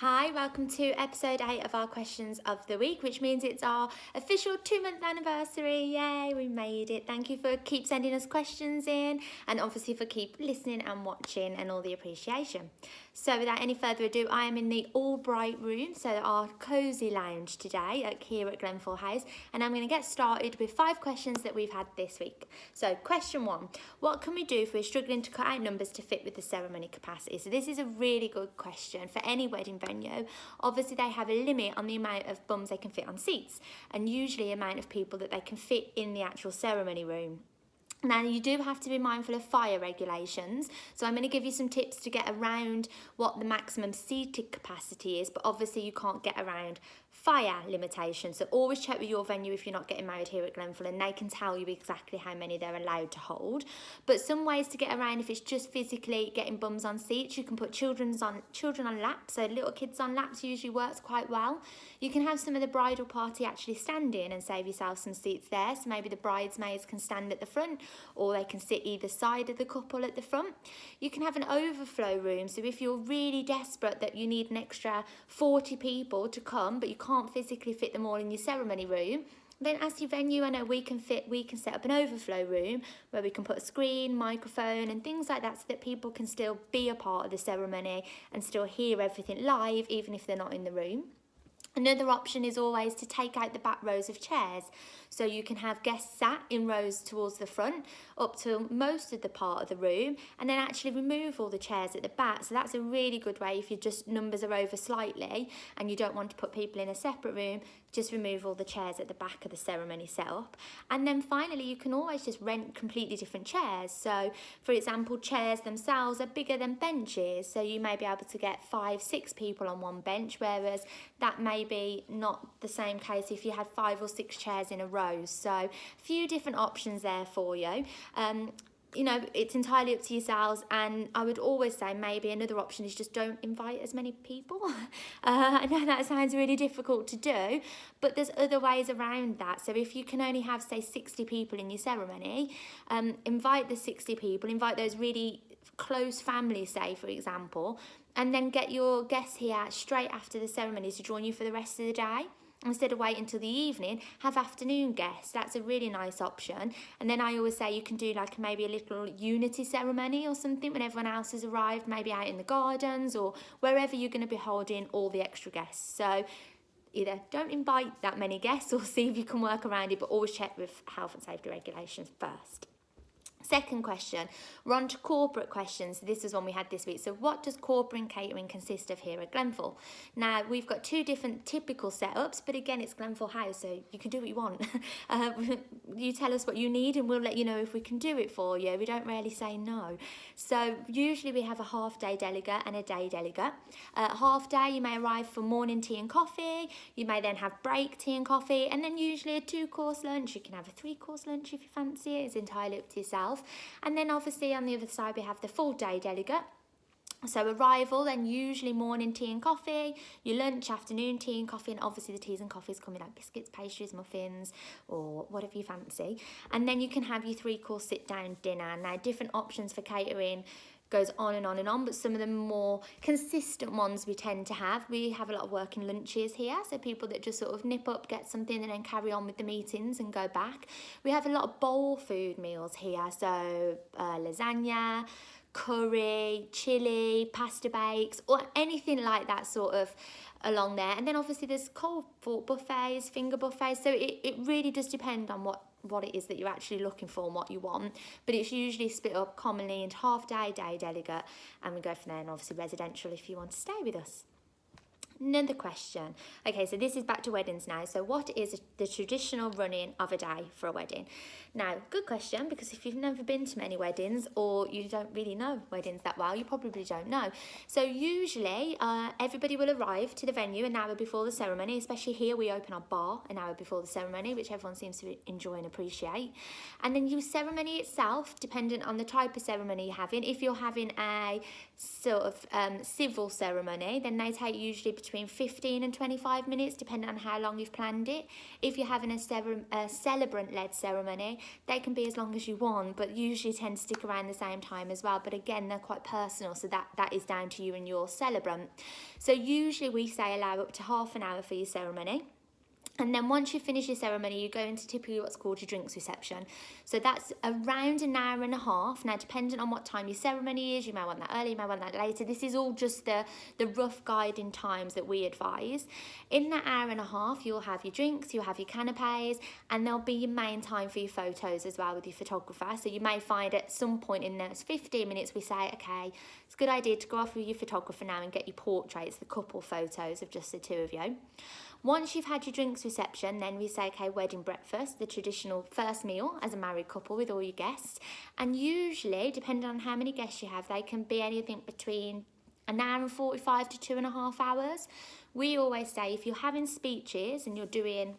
Hi, welcome to episode 8 of our questions of the week, which means it's our official 2-month anniversary. Yay, we made it. Thank you for keep sending us questions in, and obviously for keep listening and watching and all the appreciation. So without any further ado, I am in the all bright room, so our cosy lounge today here at Glenful House, and I'm going to get started with 5 questions that we've had this week. So question 1, what can we do if we're struggling to cut out numbers to fit with the ceremony capacity? So this is a really good question for any wedding venue. Obviously they have a limit on the amount of bums they can fit on seats, and usually amount of people that they can fit in the actual ceremony room. Now, you do have to be mindful of fire regulations, so I'm going to give you some tips to get around what the maximum seated capacity is, but obviously you can't get around fire limitations. So always check with your venue if you're not getting married here at Glenful, and they can tell you exactly how many they're allowed to hold. But some ways to get around if it's just physically getting bums on seats, you can put children on laps, so little kids on laps usually works quite well. You can have some of the bridal party actually standing and save yourself some seats there, so maybe the bridesmaids can stand at the front, or they can sit either side of the couple at the front. You can have an overflow room, so if you're really desperate that you need an extra 40 people to come but you can't physically fit them all in your ceremony room, then ask your venue. I know we can set up an overflow room where we can put a screen, microphone and things like that, so that people can still be a part of the ceremony and still hear everything live even if they're not in the room. Another option is always to take out the back rows of chairs, so you can have guests sat in rows towards the front up to most of the part of the room, and then actually remove all the chairs at the back. So that's a really good way if your just numbers are over slightly and you don't want to put people in a separate room. Just remove all the chairs at the back of the ceremony setup. And then finally, you can always just rent completely different chairs. So for example, chairs themselves are bigger than benches, so you may be able to get 5-6 people on one bench, whereas that may be not the same case if you had 5 or 6 chairs in a row. So a few different options there for you. You know, it's entirely up to yourselves, and I would always say maybe another option is just don't invite as many people. I know that sounds really difficult to do, but there's other ways around that. So if you can only have, say, 60 people in your ceremony, invite the 60 people, invite those really close families, say, for example, and then get your guests here straight after the ceremony to join you for the rest of the day. Instead of waiting until the evening, have afternoon guests. That's a really nice option. And then I always say you can do like maybe a little unity ceremony or something when everyone else has arrived, maybe out in the gardens or wherever you're going to be holding all the extra guests. So either don't invite that many guests or see if you can work around it, but always check with health and safety regulations first. Second question, we're on to corporate questions. This is one we had this week. So what does corporate and catering consist of here at Glenful? Now, we've got 2 different typical setups, but again, it's Glenful House, so you can do what you want. You tell us what you need and we'll let you know if we can do it for you. We don't really say no. So usually we have a half-day delegate and a day delegate. Half day, you may arrive for morning tea and coffee. You may then have break tea and coffee, and then usually a 2-course lunch. You can have a 3-course lunch if you fancy it. It's entirely up to yourself. And then obviously on the other side we have the full day delegate. So arrival, then usually morning tea and coffee, your lunch, afternoon tea and coffee, and obviously the teas and coffees come in like biscuits, pastries, muffins, or whatever you fancy. And then you can have your 3-course sit-down dinner. Now, different options for catering goes on and on and on, but some of the more consistent ones we tend to have. We have a lot of working lunches here, so people that just sort of nip up, get something and then carry on with the meetings and go back. We have a lot of bowl food meals here, so lasagna, curry, chili, pasta bakes, or anything like that sort of along there. And then obviously there's cold buffets, finger buffets, so it really does depend on what it is that you're actually looking for and what you want, but it's usually split up commonly into half day, day delegate, and we go from there, and obviously residential if you want to stay with us. Another question. Okay, so this is back to weddings now. So what is the traditional running of a day for a wedding? Now, good question, because if you've never been to many weddings or you don't really know weddings that well, you probably don't know. So usually everybody will arrive to the venue an hour before the ceremony, especially here we open our bar an hour before the ceremony, which everyone seems to enjoy and appreciate. And then your ceremony itself, dependent on the type of ceremony you're having, if you're having a sort of civil ceremony, then they take usually between 15 and 25 minutes, depending on how long you've planned it. If you're having a celebrant-led ceremony, they can be as long as you want, but usually tend to stick around the same time as well. But again, they're quite personal, so that is down to you and your celebrant. So usually we say allow up to half an hour for your ceremony. And then once you finish your ceremony, you go into typically what's called your drinks reception. So that's around an hour and a half. Now, depending on what time your ceremony is, you may want that early, you may want that later. This is all just the rough guiding times that we advise. In that hour and a half, you'll have your drinks, you'll have your canapes, and there'll be your main time for your photos as well with your photographer. So you may find at some point in those 15 minutes, we say, okay, it's a good idea to go off with your photographer now and get your portraits, the couple photos of just the two of you. Once you've had your drinks reception, then we say, okay, wedding breakfast, the traditional first meal as a married couple with all your guests. And usually, depending on how many guests you have, they can be anything between an hour and 45 to 2.5 hours. We always say if you're having speeches and you're doing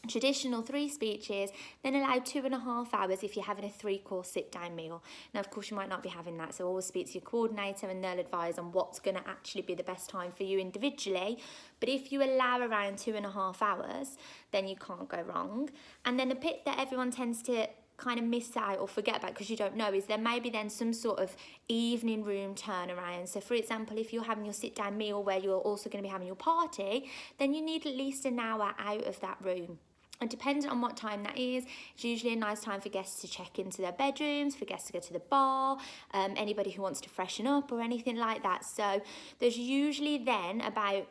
traditional 3 speeches, then allow 2.5 hours if you're having a 3-course sit-down meal. Now, of course, you might not be having that, so always speak to your coordinator and they'll advise on what's going to actually be the best time for you individually. But if you allow around 2.5 hours, then you can't go wrong. And then the bit that everyone tends to kind of miss out or forget about because you don't know is there may be then some sort of evening room turnaround. So for example, if you're having your sit down meal where you're also going to be having your party, then you need at least an hour out of that room. And depending on what time that is, it's usually a nice time for guests to check into their bedrooms, for guests to go to the bar, anybody who wants to freshen up or anything like that. So there's usually then about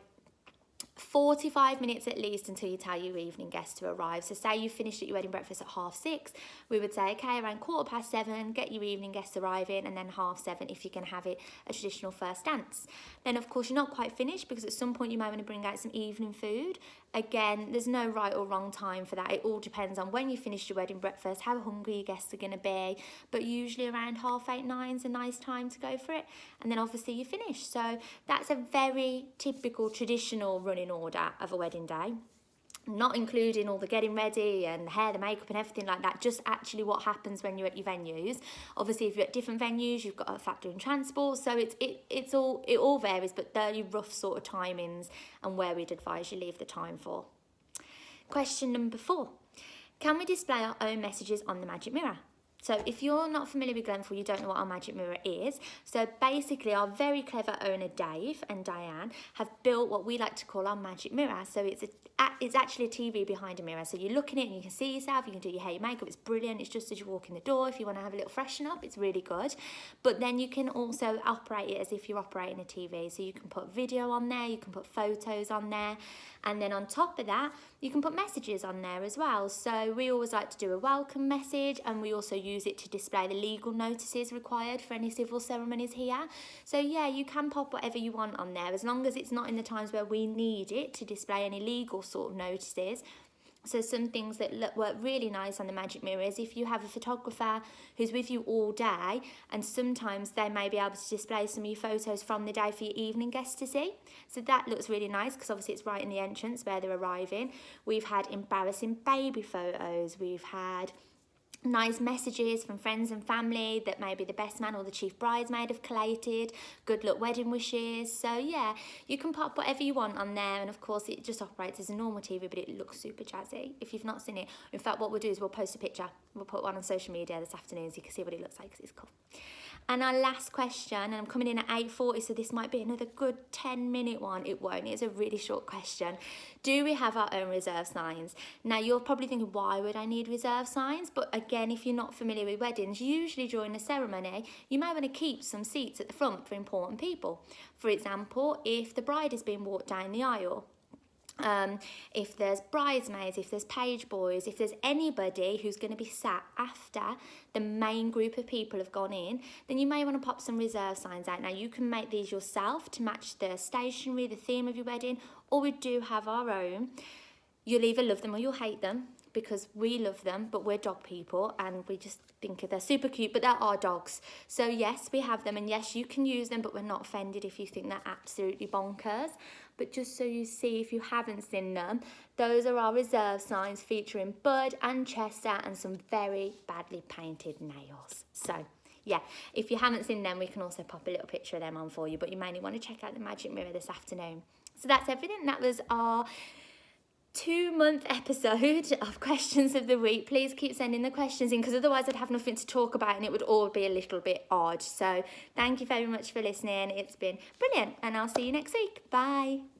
45 minutes at least until you tell your evening guests to arrive. So say you finished at your wedding breakfast at 6:30, we would say, okay, around 7:15, get your evening guests arriving, and then 7:30 if you can have it a traditional first dance. Then of course you're not quite finished because at some point you might want to bring out some evening food. Again, there's no right or wrong time for that. It all depends on when you finished your wedding breakfast, how hungry your guests are going to be, but usually around 8:30, 9 is a nice time to go for it. And then obviously you finish. So that's a very typical traditional running order of a wedding day, not including all the getting ready and the hair, the makeup and everything like that, just actually what happens when you're at your venues. Obviously if you're at different venues, you've got to factor in transport, so it all varies, but they're your rough sort of timings and where we'd advise you leave the time for. Question number 4, can we display our own messages on the magic mirror? So if you're not familiar with Glenful, you don't know what our magic mirror is. So basically our very clever owner Dave and Diane have built what we like to call our magic mirror. So it's actually a TV behind a mirror. So you look in it and you can see yourself, you can do your hair, your makeup, it's brilliant. It's just as you walk in the door, if you want to have a little freshen up, it's really good. But then you can also operate it as if you're operating a TV. So you can put video on there, you can put photos on there. And then on top of that, you can put messages on there as well. So we always like to do a welcome message, and we also use it to display the legal notices required for any civil ceremonies here. So yeah, you can pop whatever you want on there, as long as it's not in the times where we need it to display any legal sort of notices. So some things that work really nice on the magic mirror is if you have a photographer who's with you all day, and sometimes they may be able to display some of your photos from the day for your evening guests to see. So that looks really nice because obviously it's right in the entrance where they're arriving. We've had embarrassing baby photos. We've had nice messages from friends and family that maybe the best man or the chief bridesmaid have collated, good luck wedding wishes. So yeah, you can pop whatever you want on there, and of course it just operates as a normal TV, but it looks super jazzy if you've not seen it. In fact, what we'll do is we'll post a picture, we'll put one on social media this afternoon so you can see what it looks like, because it's cool. And our last question, and I'm coming in at 8:40, so this might be another good 10-minute one. It won't, it's a really short question. Do we have our own reserve signs? Now you're probably thinking, why would I need reserve signs? But again, if you're not familiar with weddings, usually during a ceremony, you may want to keep some seats at the front for important people. For example, if the bride is being walked down the aisle, if there's bridesmaids, if there's page boys, if there's anybody who's going to be sat after the main group of people have gone in, then you may want to pop some reserve signs out. Now you can make these yourself to match the stationery, the theme of your wedding, or we do have our own. You'll either love them or you'll hate them, because we love them, but we're dog people and we just think they're super cute, but they're our dogs. So yes, we have them, and yes, you can use them, but we're not offended if you think they're absolutely bonkers. But just so you see, if you haven't seen them, those are our reserve signs featuring Bud and Chester and some very badly painted nails. So yeah, if you haven't seen them, we can also pop a little picture of them on for you, but you mainly want to check out the magic mirror this afternoon. So that's everything. That was our 2-month episode of questions of the week. Please keep sending the questions in, because otherwise I'd have nothing to talk about and it would all be a little bit odd. So thank you very much for listening. It's been brilliant, and I'll see you next week. Bye.